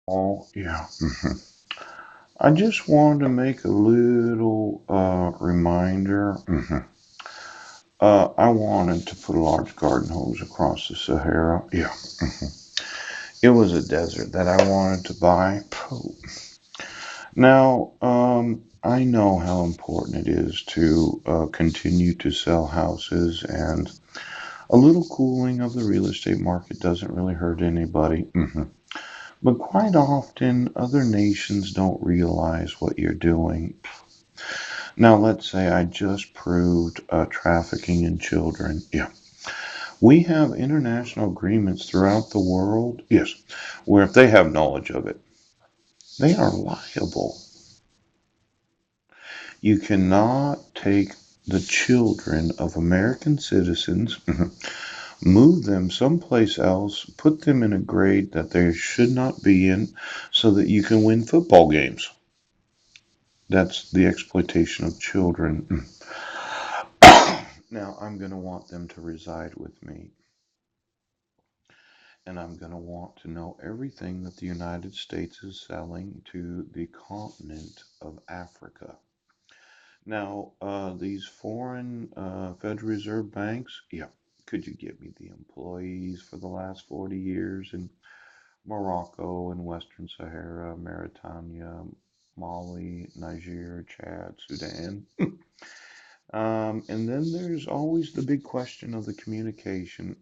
Oh, yeah. I just wanted to make a little reminder. I wanted to put a large garden hose across the Sahara. Yeah. It was a desert that I wanted to buy. Now, I know how important it is to continue to sell houses, and a little cooling of the real estate market doesn't really hurt anybody. But quite often, other nations don't realize what you're doing. Now, let's say I just proved trafficking in children. Yeah. We have international agreements throughout the world, yes, where if they have knowledge of it, they are liable. You cannot take the children of American citizens, move them someplace else, put them in a grade that they should not be in so that you can win football games. That's the exploitation of children. Now, I'm going to want them to reside with me, and I'm going to want to know everything that the United States is selling to the continent of Africa. Now, these foreign Federal Reserve banks, yeah, could you give me the employees for the last 40 years in Morocco and Western Sahara, Mauritania, Mali, Niger, Chad, Sudan? And then there's always the big question of the communication.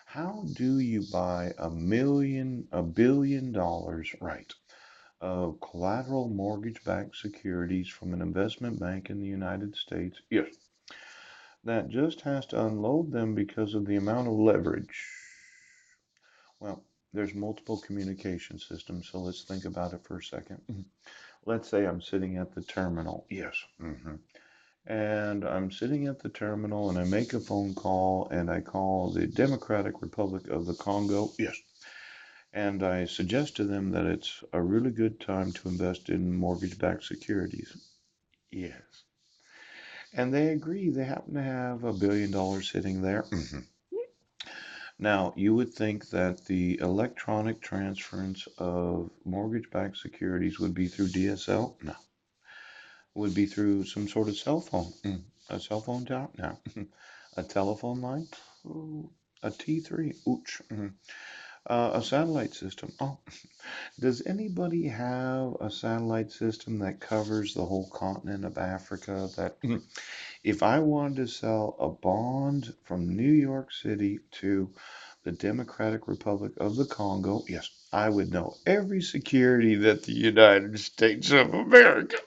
How do you buy $1 billion, right, of collateral mortgage-backed securities from an investment bank in the United States? Yes, that just has to unload them because of the amount of leverage. Well, there's multiple communication systems, so let's think about it for a second. Let's say I'm sitting at the terminal. Yes. And I'm sitting at the terminal and I make a phone call and I call the Democratic Republic of the Congo. Yes. And I suggest to them that it's a really good time to invest in mortgage-backed securities. Yes. And they agree. They happen to have $1 billion sitting there. Now, you would think that the electronic transference of mortgage-backed securities would be through DSL? No. Would be through some sort of cell phone. A cell phone tower? No. A telephone line? Ooh, a T3? Ooch. A satellite system? Oh, does anybody have a satellite system that covers the whole continent of Africa? That if I wanted to sell a bond from New York City to the Democratic Republic of the Congo, yes, I would know every security that the United States of America